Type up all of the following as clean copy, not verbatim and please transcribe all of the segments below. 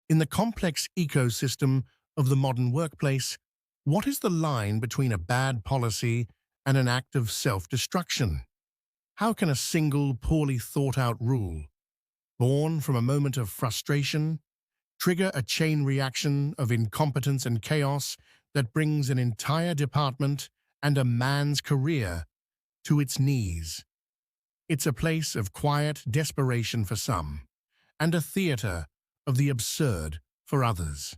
In the complex ecosystem of the modern workplace, what is the line between a bad policy and an act of self-destruction? How can a single, poorly thought-out rule, born from a moment of frustration, trigger a chain reaction of incompetence and chaos that brings an entire department and a man's career to its knees? It's a place of quiet desperation for some, and a theater of the absurd for others.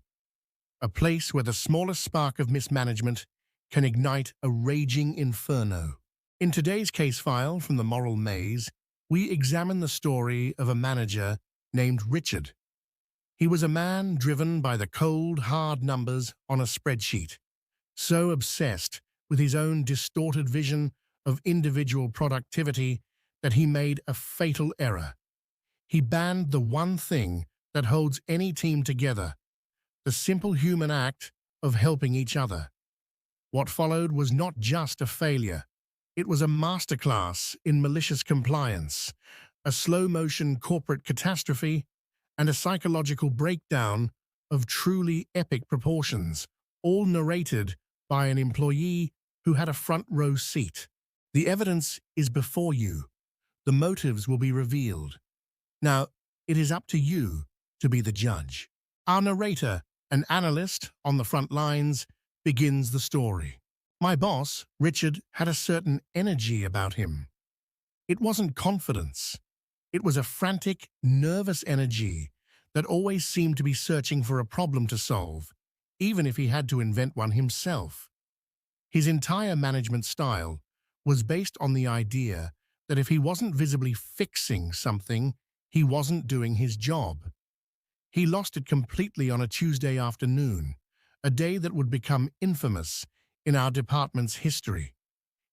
A place where the smallest spark of mismanagement can ignite a raging inferno. In today's case file from the Moral Maze, we examine the story of a manager named Richard. He was a man driven by the cold, hard numbers on a spreadsheet, so obsessed with his own distorted vision of individual productivity that he made a fatal error. He banned the one thing that holds any team together, the simple human act of helping each other. What followed was not just a failure. It was a masterclass in malicious compliance, a slow-motion corporate catastrophe, and a psychological breakdown of truly epic proportions, all narrated by an employee who had a front-row seat. The evidence is before you. The motives will be revealed. Now, it is up to you to be the judge. Our narrator, an analyst on the front lines, begins the story. My boss, Richard, had a certain energy about him. It wasn't confidence. It was a frantic, nervous energy that always seemed to be searching for a problem to solve, even if he had to invent one himself. His entire management style was based on the idea that if he wasn't visibly fixing something, he wasn't doing his job. He lost it completely on a Tuesday afternoon, a day that would become infamous in our department's history.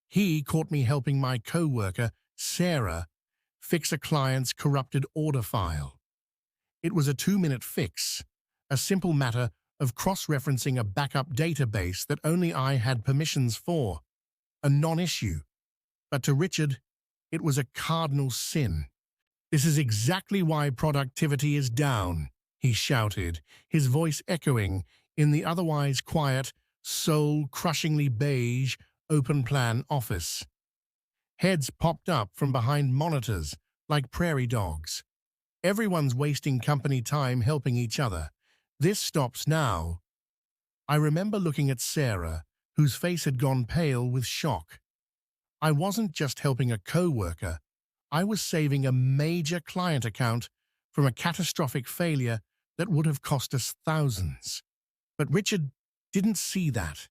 He caught me helping my co-worker, Sarah, fix a client's corrupted order file. It was a 2-minute fix, a simple matter of cross-referencing a backup database that only I had permissions for, a non-issue. But to Richard, it was a cardinal sin. "This is exactly why productivity is down," he shouted, his voice echoing in the otherwise quiet, soul-crushingly beige, open-plan office. Heads popped up from behind monitors like prairie dogs. Everyone's wasting company time helping each other. This stops now. I remember looking at Sarah, whose face had gone pale with shock. I wasn't just helping a co-worker. I was saving a major client account from a catastrophic failure that would have cost us thousands. But Richard didn't see that.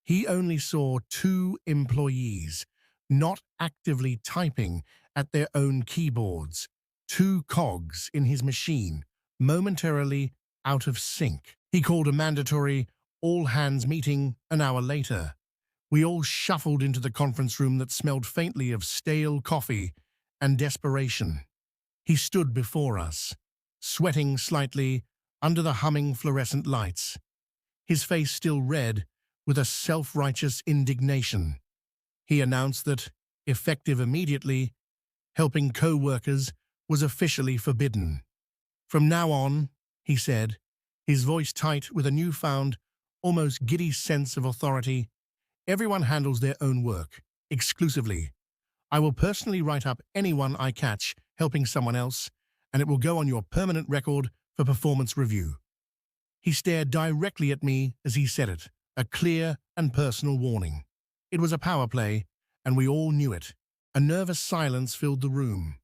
He only saw 2 employees, not actively typing at their own keyboards, 2 cogs in his machine, momentarily out of sync. He called a mandatory all-hands meeting an hour later. We all shuffled into the conference room that smelled faintly of stale coffee and desperation. He stood before us, sweating slightly under the humming fluorescent lights, his face still red with a self-righteous indignation. He announced that, effective immediately, helping co-workers was officially forbidden. "From now on," he said, his voice tight with a newfound, almost giddy sense of authority, "everyone handles their own work, exclusively. I will personally write up anyone I catch helping someone else, and it will go on your permanent record for performance review." He stared directly at me as he said it, a clear and personal warning. It was a power play, and we all knew it. A nervous silence filled the room,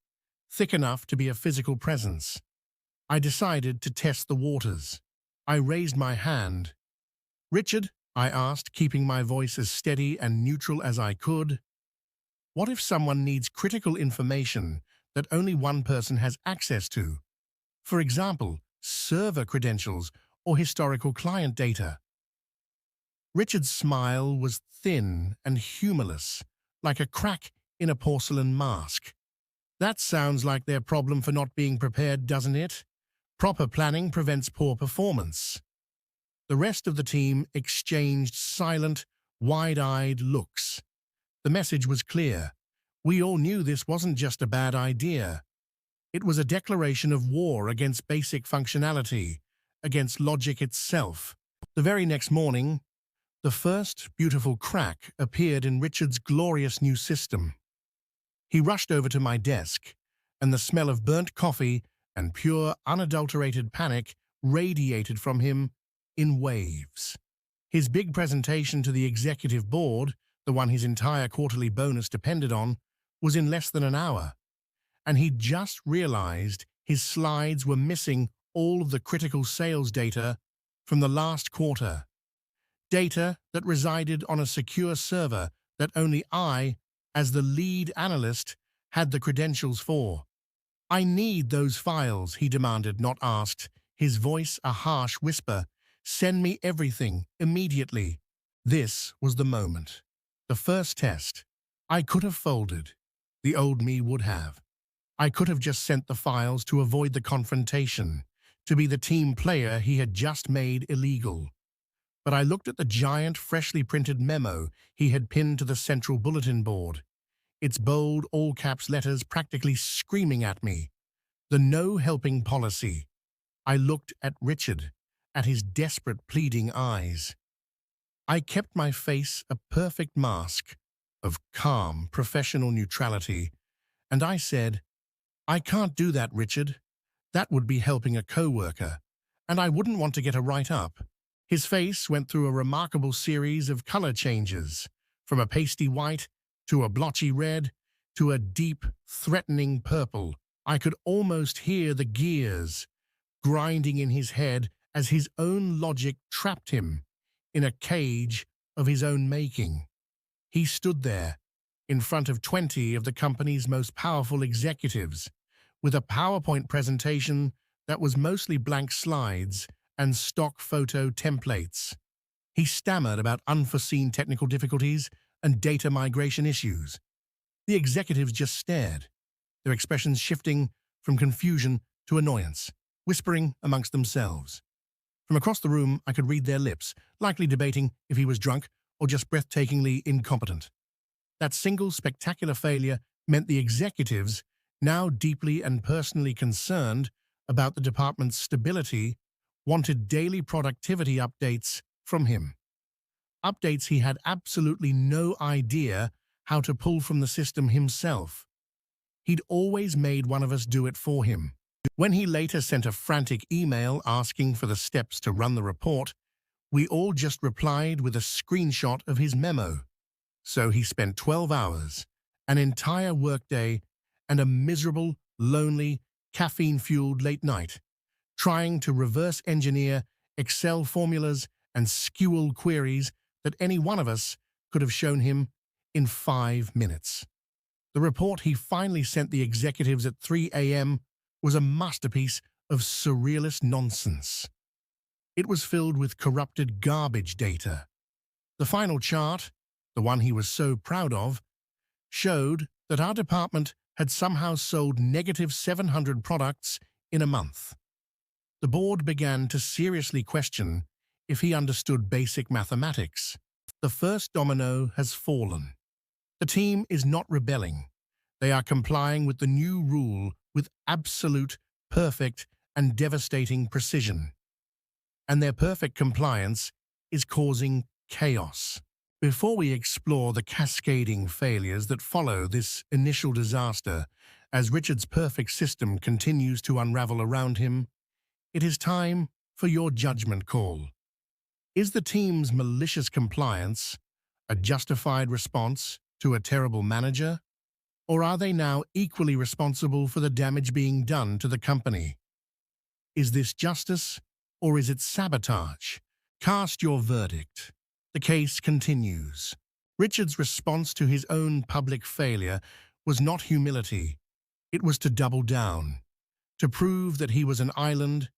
thick enough to be a physical presence. I decided to test the waters. I raised my hand. "Richard," I asked, keeping my voice as steady and neutral as I could, "what if someone needs critical information that only one person has access to? For example, server credentials or historical client data?" Richard's smile was thin and humorless, like a crack in a porcelain mask. "That sounds like their problem for not being prepared, doesn't it? Proper planning prevents poor performance." The rest of the team exchanged silent, wide-eyed looks. The message was clear. We all knew this wasn't just a bad idea. It was a declaration of war against basic functionality, against logic itself. The very next morning, the first beautiful crack appeared in Richard's glorious new system. He rushed over to my desk, and the smell of burnt coffee and pure, unadulterated panic radiated from him in waves. His big presentation to the executive board, the one his entire quarterly bonus depended on, was in less than an hour, and he'd just realized his slides were missing all of the critical sales data from the last quarter. Data that resided on a secure server that only I, as the lead analyst, had the credentials for. "I need those files," he demanded, not asked, his voice a harsh whisper. "Send me everything, immediately." This was the moment. The first test. I could have folded. The old me would have. I could have just sent the files to avoid the confrontation, to be the team player he had just made illegal. But I looked at the giant, freshly printed memo he had pinned to the central bulletin board, its bold, all-caps letters practically screaming at me. The no-helping policy. I looked at Richard, at his desperate, pleading eyes. I kept my face a perfect mask of calm, professional neutrality, and I said, "I can't do that, Richard. That would be helping a coworker, and I wouldn't want to get a write-up." His face went through a remarkable series of color changes, from a pasty white to a blotchy red to a deep, threatening purple. I could almost hear the gears grinding in his head as his own logic trapped him in a cage of his own making. He stood there, in front of 20 of the company's most powerful executives, with a PowerPoint presentation that was mostly blank slides and stock photo templates. He stammered about unforeseen technical difficulties and data migration issues. The executives just stared, their expressions shifting from confusion to annoyance, whispering amongst themselves. From across the room, I could read their lips, likely debating if he was drunk or just breathtakingly incompetent. That single spectacular failure meant the executives, now deeply and personally concerned about the department's stability, wanted daily productivity updates from him. Updates he had absolutely no idea how to pull from the system himself. He'd always made one of us do it for him. When he later sent a frantic email asking for the steps to run the report, we all just replied with a screenshot of his memo. So he spent 12 hours, an entire workday, and a miserable, lonely, caffeine-fueled late night, trying to reverse engineer Excel formulas and SQL queries that any one of us could have shown him in 5 minutes. The report he finally sent the executives at 3 a.m. was a masterpiece of surrealist nonsense. It was filled with corrupted garbage data. The final chart, the one he was so proud of, showed that our department had somehow sold negative 700 products in a month. The board began to seriously question if he understood basic mathematics. The first domino has fallen. The team is not rebelling. They are complying with the new rule with absolute, perfect, and devastating precision. And their perfect compliance is causing chaos. Before we explore the cascading failures that follow this initial disaster, as Richard's perfect system continues to unravel around him, it is time for your judgment call. Is the team's malicious compliance a justified response to a terrible manager? Or are they now equally responsible for the damage being done to the company? Is this justice, or is it sabotage? Cast your verdict. The case continues. Richard's response to his own public failure was not humility. It was to double down, to prove that he was an island,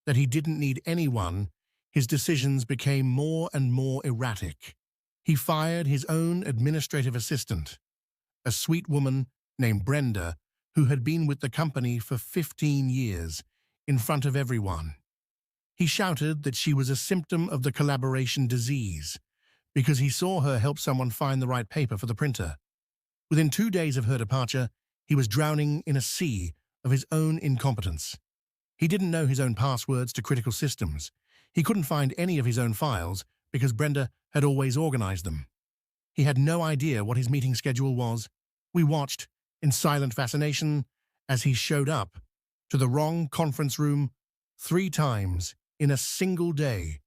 that he didn't need anyone. His decisions became more and more erratic. He fired his own administrative assistant, a sweet woman named Brenda, who had been with the company for 15 years, in front of everyone. He shouted that she was a symptom of the collaboration disease, because he saw her help someone find the right paper for the printer. Within 2 days of her departure, he was drowning in a sea of his own incompetence. He didn't know his own passwords to critical systems. He couldn't find any of his own files because Brenda had always organized them. He had no idea what his meeting schedule was. We watched, in silent fascination, as he showed up to the wrong conference room 3 times in a single day,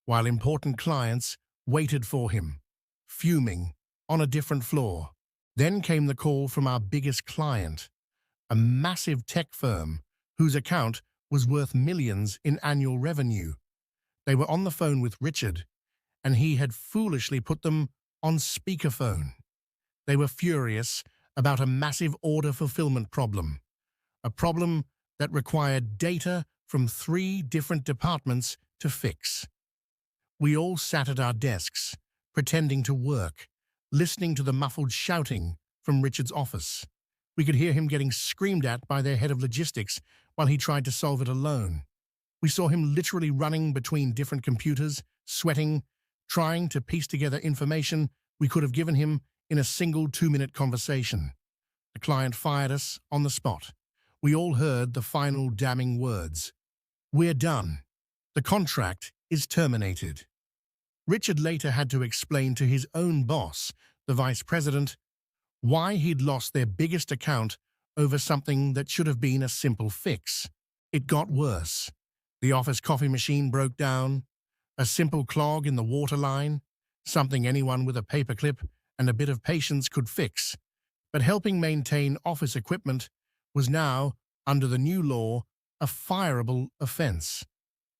while important clients waited for him, fuming, on a different floor. Then came the call from our biggest client, a massive tech firm whose account was worth millions in annual revenue. They were on the phone with Richard, and he had foolishly put them on speakerphone. They were furious about a massive order fulfillment problem, a problem that required data from 3 different departments to fix. We all sat at our desks, pretending to work, listening to the muffled shouting from Richard's office. We could hear him getting screamed at by their head of logistics while he tried to solve it alone. We saw him literally running between different computers, sweating, trying to piece together information we could have given him in a single 2-minute conversation. The client fired us on the spot. We all heard the final damning words. "We're done. The contract is terminated." Richard later had to explain to his own boss, the vice president, why he'd lost their biggest account over something that should have been a simple fix. It got worse. The office coffee machine broke down, a simple clog in the water line, something anyone with a paperclip and a bit of patience could fix. But helping maintain office equipment was now, under the new law, a fireable offense.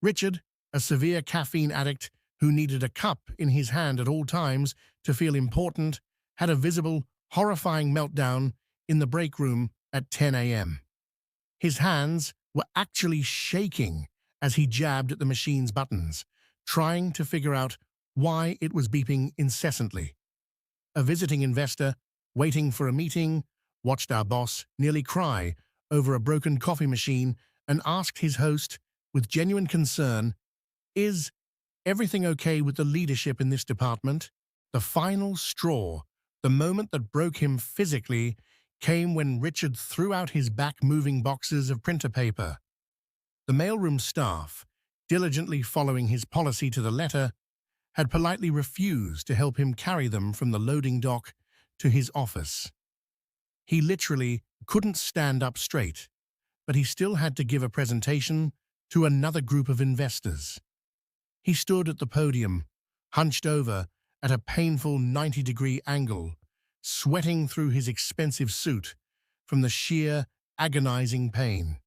Richard, a severe caffeine addict who needed a cup in his hand at all times to feel important, had a visible, horrifying meltdown in the break room at 10 a.m. His hands were actually shaking as he jabbed at the machine's buttons, trying to figure out why it was beeping incessantly. A visiting investor, waiting for a meeting, watched our boss nearly cry over a broken coffee machine and asked his host, with genuine concern, "Is everything okay with the leadership in this department?" The final straw, the moment that broke him physically, came when Richard threw out his back-moving boxes of printer paper. The mailroom staff, diligently following his policy to the letter, had politely refused to help him carry them from the loading dock to his office. He literally couldn't stand up straight, but he still had to give a presentation to another group of investors. He stood at the podium, hunched over at a painful 90-degree angle, sweating through his expensive suit from the sheer, agonizing pain.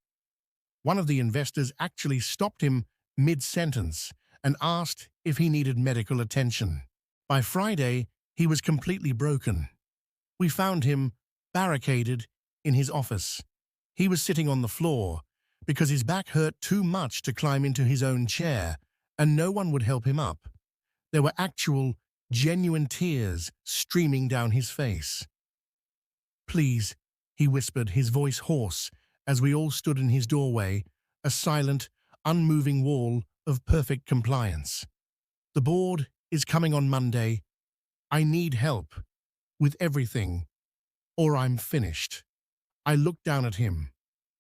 One of the investors actually stopped him mid-sentence and asked if he needed medical attention. By Friday, he was completely broken. We found him barricaded in his office. He was sitting on the floor because his back hurt too much to climb into his own chair, and no one would help him up. There were actual, genuine tears streaming down his face. "Please," he whispered, his voice hoarse, as we all stood in his doorway, a silent, unmoving wall of perfect compliance. "The board is coming on Monday. I need help with everything, or I'm finished." I looked down at him,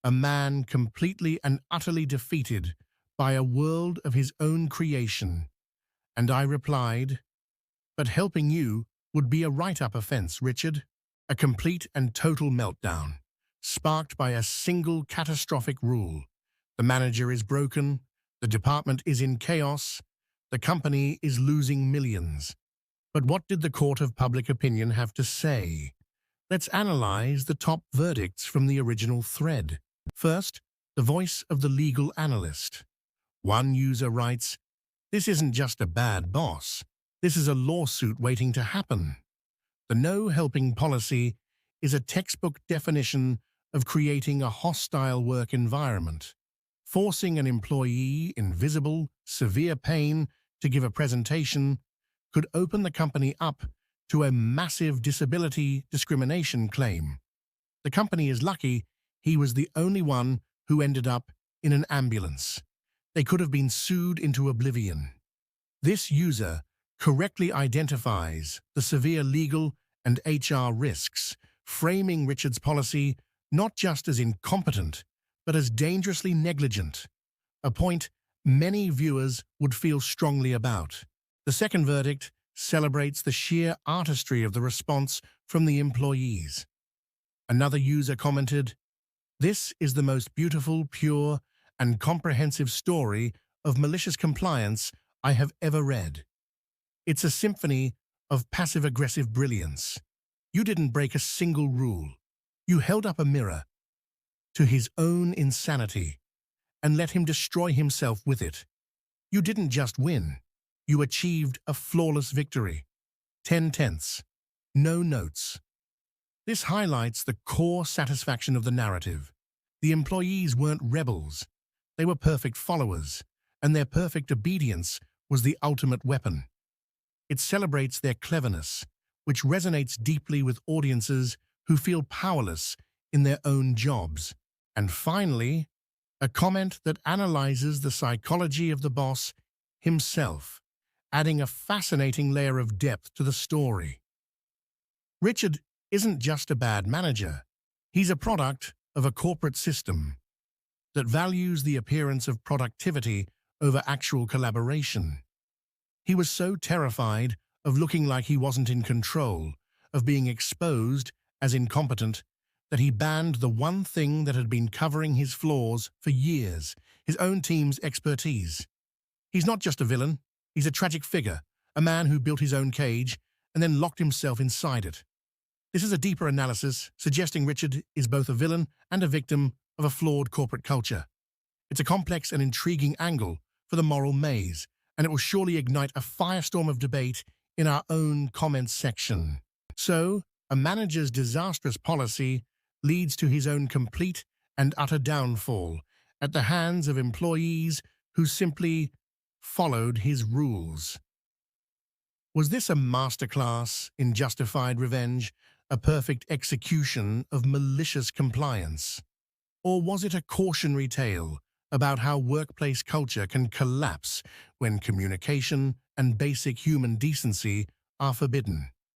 a man completely and utterly defeated by a world of his own creation, and I replied, "But helping you would be a write-up offense, Richard." A complete and total meltdown, sparked by a single catastrophic rule. The manager is broken, the department is in chaos, the company is losing millions. But what did the court of public opinion have to say? Let's analyze the top verdicts from the original thread. First, the voice of the legal analyst. One user writes, "This isn't just a bad boss. This is a lawsuit waiting to happen." The no-helping policy is a textbook definition of creating a hostile work environment. Forcing an employee in visible, severe pain to give a presentation could open the company up to a massive disability discrimination claim. The company is lucky he was the only one who ended up in an ambulance. They could have been sued into oblivion. This user correctly identifies the severe legal and HR risks, framing Richard's policy not just as incompetent, but as dangerously negligent, a point many viewers would feel strongly about. The second verdict celebrates the sheer artistry of the response from the employees. Another user commented, "This is the most beautiful, pure, and comprehensive story of malicious compliance I have ever read. It's a symphony of passive-aggressive brilliance. You didn't break a single rule. You held up a mirror to his own insanity and let him destroy himself with it. You didn't just win. You achieved a flawless victory. 10/10. No notes." This highlights the core satisfaction of the narrative. The employees weren't rebels. They were perfect followers, and their perfect obedience was the ultimate weapon. It celebrates their cleverness, which resonates deeply with audiences who feel powerless in their own jobs. And finally, a comment that analyzes the psychology of the boss himself, adding a fascinating layer of depth to the story. Richard isn't just a bad manager. He's a product of a corporate system that values the appearance of productivity over actual collaboration. He was so terrified of looking like he wasn't in control, of being exposed as incompetent, that he banned the one thing that had been covering his flaws for years, his own team's expertise. He's not just a villain, he's a tragic figure, a man who built his own cage and then locked himself inside it. This is a deeper analysis, suggesting Richard is both a villain and a victim of a flawed corporate culture. It's a complex and intriguing angle for the moral maze, and it will surely ignite a firestorm of debate in our own comments section. So, a manager's disastrous policy leads to his own complete and utter downfall at the hands of employees who simply followed his rules. Was this a masterclass in justified revenge, a perfect execution of malicious compliance? Or was it a cautionary tale about how workplace culture can collapse when communication and basic human decency are forbidden?